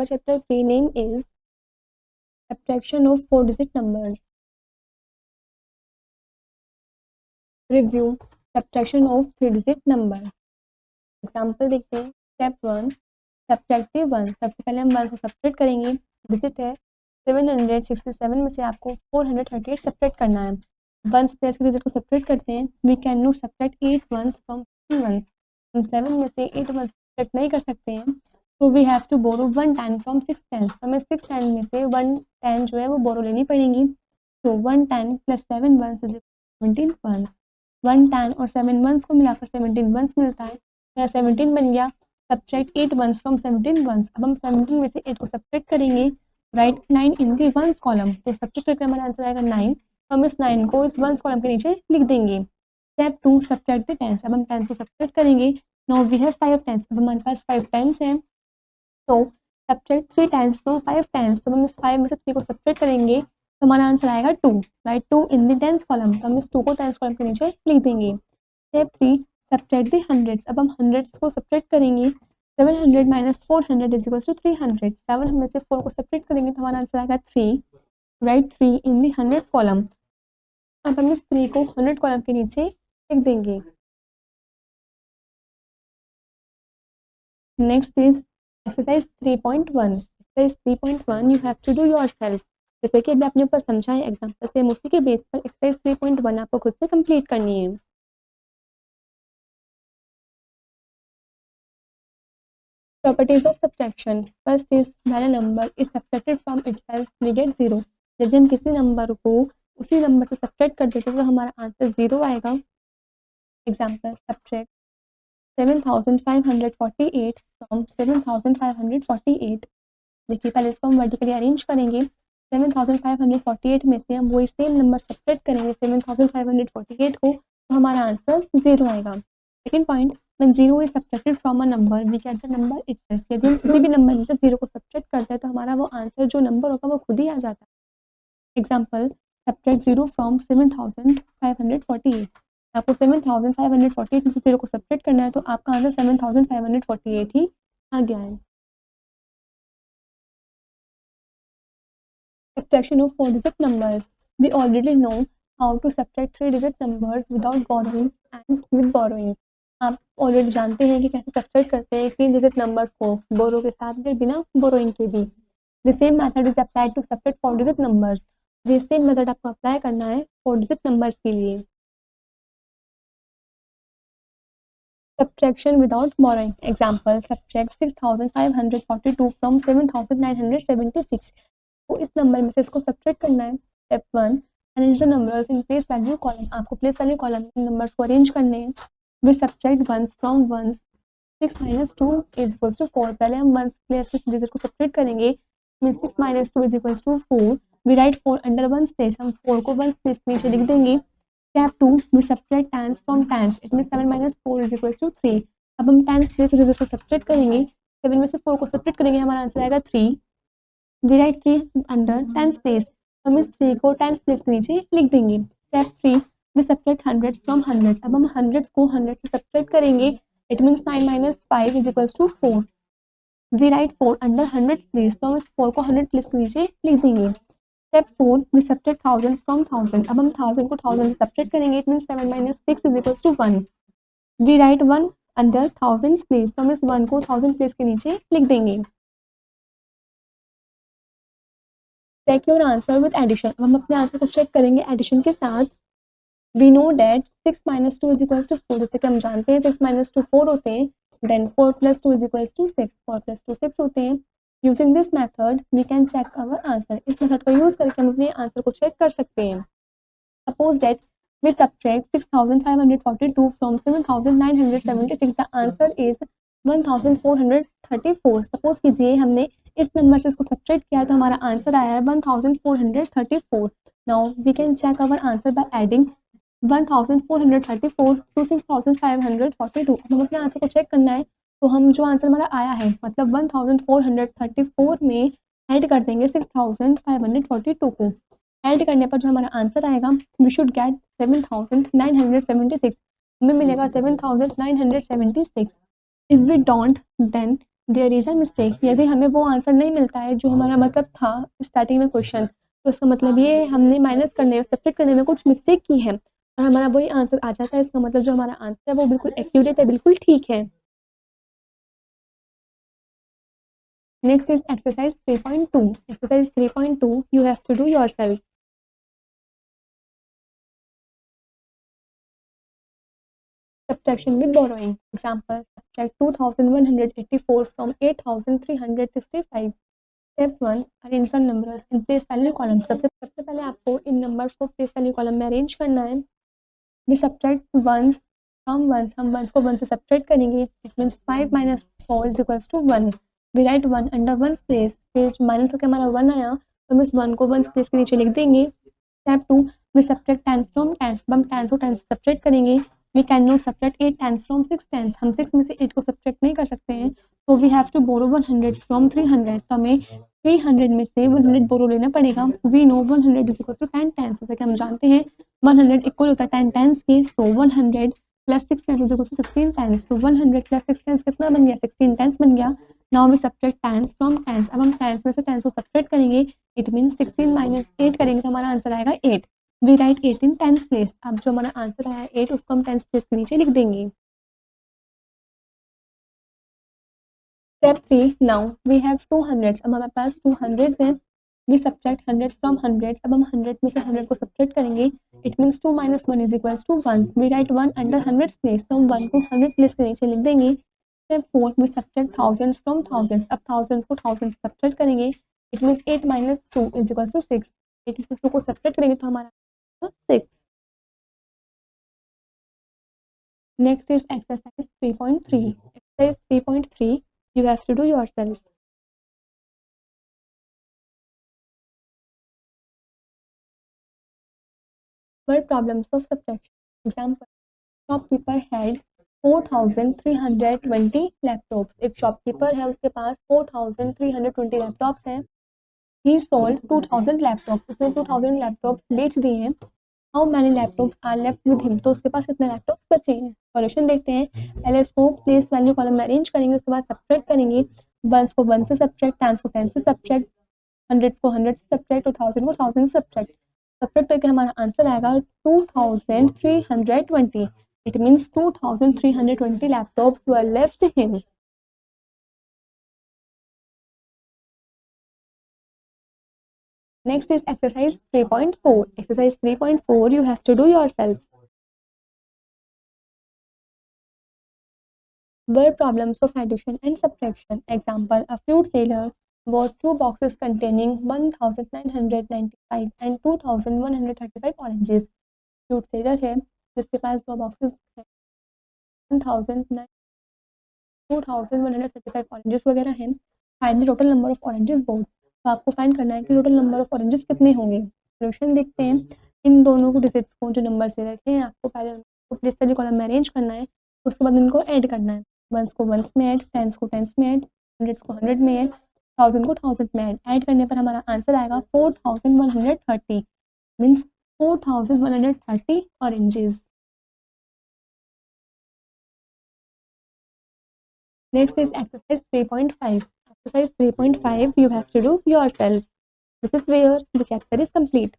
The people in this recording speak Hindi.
chapter 3 name is subtraction of 4-digit numbers. Review subtraction of 3-digit numbers. Example देखते हैं. स्टेप 1 सब्ट्रैक्ट दी 1. सबसे पहले हम 1 को सब्ट्रैक्ट करेंगे. डिजिट है 767 में से आपको 438 सब्ट्रैक्ट करना है. 1 प्लेस के डिजिट को सब्ट्रैक्ट करते हैं. We can not subtract 8 ones from 7 ones. हम 7 में से 8 वंस सब्ट्रैक्ट नहीं कर सकते हैं. तो we have to borrow 1 10 from 6 10. हमें 6 10 में से 1 10 जो है वो बोरो लेनी पड़ेगी. तो 1 10 प्लस 7 वंस इज 17 वंस. 1 10 और 7 वंस को मिलाकर 17 वंस मिलता है. 17 बन गया. Subtract 8 ones from 17 ones. अब हम 17 में से 8 को सब्ट्रैक्ट करेंगे. Write 9 in the ones column. तो सब्ट्रैक्ट करके हमारा आंसर आएगा 9. हम इस 9 को इस वंस कॉलम के नीचे लिख देंगे. Step 2 subtract the tens. अब हम टेंस को सब्ट्रैक्ट करेंगे. Now we have 5 tens. अब हमारे पास 5 टेंस हैं. तो सब्ट्रैक्ट 3 टाइम्स फ्रॉम 5 टाइम्स. तो हम इस 5 में से 3 को सब्ट्रैक्ट करेंगे तो हमारा आंसर आएगा 2. Right 2 in the tens column. तो हम इस 2 को टेंस कॉलम के नीचे लिख देंगे. Step 3 subtract the hundreds. अब हम हंड्रेड्स को सब्ट्रैक्ट करेंगे. 700 माइनस 400 इज इक्वल टू 300. 7 में से 4 को सब्ट्रैक्ट करेंगे तो हमारा आंसर आएगा 3. Right 3 in the 100 column. अब हम इस 3 को 100 कॉलम के नीचे लिख देंगे. Next is exercise 3.1. Exercise 3.1 you have to do yourself. जैसे कि अभी आपने ऊपर समझाएं एग्जांपल से, उसी के बेस पर एक्सरसाइज 3.1 आपको खुद से कंप्लीट करनी है. Properties of subtraction. First is when a number is subtracted from itself we get 0. यदि हम किसी नंबर को उसी नंबर से सब्ट्रैक्ट कर देते तो हमारा आंसर 0 आएगा. Example subtract 7548 from 7548. देखिए पहले इसको हम वर्टिकली अरेंज करेंगे. 7548 में से हम वही सेम नंबर सब्ट्रैक्ट करेंगे 7548 को तो हमारा आंसर 0 आएगा. Second point when 0 is subtracted from a number we get the number itself. यदि हम किसी भी नंबर में से 0 को सब्ट्रैक्ट करते हैं तो हमारा वो आंसर जो नंबर होगा वो खुद ही आ जाता है. Example subtract 0 from 7548. आपको 7548 में से 0 को सब्ट्रैक्ट करना है तो आपका आंसर 7548 ही आ गया है. Subtraction of 4-digit numbers. We already know how to subtract 3-digit numbers without borrowing and with borrowing. आप ऑलरेडी जानते हैं कि कैसे सब्ट्रैक्ट करते हैं 3 डिजिट नंबर्स को बोरो के साथ फिर बिना बोरोइंग के भी. The same method is applied to subtract 4 digit numbers. ये सेम मेथड आपको अप्लाई करना है 4 डिजिट नंबर्स के लिए. Subtraction without borrowing. Example subtract 6542 from 7976. तो इस नंबर में से इसको सब्ट्रैक्ट करना है. Step 1 arrange the numbers in place value column. आपको प्लेस वैल्यू कॉलम में नंबर्स को अरेंज करने हैं. We subtract ones from ones. 6 minus 2 is equal to 4. पहले हम वंस प्लेस के डिजिट को सब्ट्रैक्ट करेंगे. 6 minus 2 is equal to 4. We write 4 under ones place. हम 4 को वंस प्लेस के नीचे लिख देंगे. Step 2 we subtract tens from tens. It means 7 minus 4 is equal to 3. अब हम टेंस प्लेस के डिजिट को सब्ट्रैक्ट करेंगे. 7 में से 4 को सब्ट्रैक्ट करेंगे हमारा आंसर आएगा 3. We write 3 under tens place. हम इस 3 को टेंस प्लेस के नीचे लिख देंगे. Step 3 we subtract hundreds from hundreds. अब हम हंड्रेड्स को 100 से सब्ट्रैक्ट करेंगे. It means 9 minus 5 is equal to 4. We write 4 under hundreds place. तो हम इस 4 को 100 प्लेस के नीचे लिख देंगे. Step 4 we subtract thousands from thousand. अब हम 1000 को 1000 से सब्ट्रैक्ट करेंगे. It means 7 minus 6 is equal to 1. We write 1 under thousands place. तो हम इस 1 को 1000 प्लेस के नीचे लिख देंगे. Check your answer with addition. अब हम अपने आंसर को चेक करेंगे एडिशन के साथ. We know that 6 minus 2 is equal to 4. जैसे कि हम जानते हैं 6 माइनस 2 4 होते हैं. Then 4 plus 2 is equal to 6. 4 plus 2 6 होते हैं. Using this method we can check our answer. इस मेथड को यूज करके हम अपने आंसर को चेक कर सकते हैं. Suppose that we subtract 6542 from 7976. The answer is 1434. Suppose कीजिए हमने इस नंबर से इसको सब्ट्रैक्ट किया तो हमारा आंसर आया है 1434. Now we can check our answer by adding 1434 to 6542. हम अपने आंसर को चेक करना है तो हम जो आंसर हमारा आया है मतलब 1434 में ऐड कर देंगे 6542 को. ऐड करने पर जो हमारा आंसर आएगा वी शुड गेट 7976. हमें मिलेगा 7976. If we don't then there is a mistake, यदि हमें वो आंसर नहीं मिलता है जो हमारा मतलब था स्टार्टिंग में क्वेश्चन, तो इसका मतलब ये हमने माइनस करने सब्ट्रैक्ट करने में कुछ मिस्टेक की है और हमारा वही आंसर आ जाता है। इसका मतलब जो हमारा आंसर है वो बिल्कुल एक्यूरेट है, बिल्कुल ठीक है। Next is exercise 3.2। Exercise 3.2 you have to do yourself. Subtraction with borrowing. Example, subtract 2184 from 8365. Step 1, arrange the numbers in place value column. सबसे पहले आपको इन नंबर्स को प्लेस वैल्यू कॉलम में अरेंज करना है। We subtract ones from ones, हम वंस को 1 से सब्ट्रैक्ट करेंगे। It means 5 minus 4 is equals to 1। We write 1 under ones place, फिर माइनस करके हमारा 1 आया तो हम इस 1 को वंस प्लेस के नीचे लिख देंगे। Step 2, we subtract tens from tens, हम टेंस को टेंस से सब्ट्रैक्ट करेंगे। We can not subtract 8 tens from 6 tens, हम 6 में से 8 को सब्ट्रैक्ट नहीं कर सकते हैं, तो we have to borrow 100 from 300, तो हमें 300 में से 100 बोरो लेना पड़ेगा। We know 100 is equal to 10 tens, जैसा कि हम जानते हैं 100 इक्वल होता है 10 टेंस के, so 100 plus 6 tens is equal to 16 tens, तो 100 प्लस 6 टेंस कितना बन गया, 16 टेंस बन गया। Now we subtract tens from tens, अब हम टेंस में से टेंस को सब्ट्रैक्ट करेंगे। इट मीन 16 माइनस 8 करेंगे तो हमारा आंसर आएगा 8। We write 8 in tens place, अब जो हमारा आंसर आया 8 उसको हम टेंस प्लेस के नीचे लिख देंगे। स्टेप 3, नाउ वी हैव 200, अब हमारे पास 200 है। वी सब्ट्रैक्ट 100 फ्रॉम 100, अब हम 100 में से 100 को सब्ट्रैक्ट करेंगे। It means 2 minus 1 is equals to 1। We write 1 under 100 place, तो हम 1 को 100 प्लेस के नीचे लिख देंगे। स्टेप 4, वी सब्ट्रैक्ट 1000 फ्रॉम 1000, अब 1000 को 1000 से सब्ट्रैक्ट करेंगे। It means 8 minus 2 is equals to 6। 8 में से 2 को सब्ट्रैक्ट करेंगे तो हमारा 6। Next is exercise 3.3. Exercise 3.3, you have to do yourself. Word problems of subtraction. Example, shopkeeper had 4,320 laptops. एक शॉपकीपर है, उसके पास 4,320 लैपटॉप्स हैं। ही सोल्ड 2,000 लैपटॉप्स, उसने 2,000 लैपटॉप्स बेच दिए हैं। How many laptops are left with him, तो उसके पास कितने लैपटॉप्स बचे हैं। सॉल्यूशन देखते हैं। पहले इसको प्लेस वैल्यू कॉलम में अरेंज करेंगे, उसके बाद सब्ट्रैक्ट करेंगे। वंस को 1 से सब्ट्रैक्ट, टेंस को 10 से सब्ट्रैक्ट, 100 को 100 से सब्ट्रैक्ट और 1000 को 1000 से सब्ट्रैक्ट। सब्ट्रैक्ट करके हमारा आंसर आएगा 2320। It means 2320 laptops were left him. Next is exercise 3.4. Exercise 3.4, you have to do yourself. Word problems of addition and subtraction. Example, a fruit seller bought 2 boxes containing 1995 and 2135 oranges. Fruit seller है जिसके पास 2 बॉक्सेस हैं, 2135 ऑरेंजेस वगैरह हैं। Find the total number of oranges board, तो आपको फाइंड करना है कि टोटल नंबर ऑफ ऑरेंजेस कितने होंगे। सॉल्यूशन देखते हैं। इन दोनों को डिजिट्स को जो नंबर से रखे हैं आपको पहले उनको प्लेस वैल्यू कॉलम में अरेंज करना है, उसके बाद इनको ऐड करना है। वंस को वंस में ऐड, टेंस को टेंस में ऐड, 100 को 100 में ऐड, 1000 को 1000 में ऐड करने पर हमारा आंसर आएगा 4130। Means 4130 oranges. Next is exercise 3.5. Exercise 3.5, you have to do yourself. This is where the chapter is complete.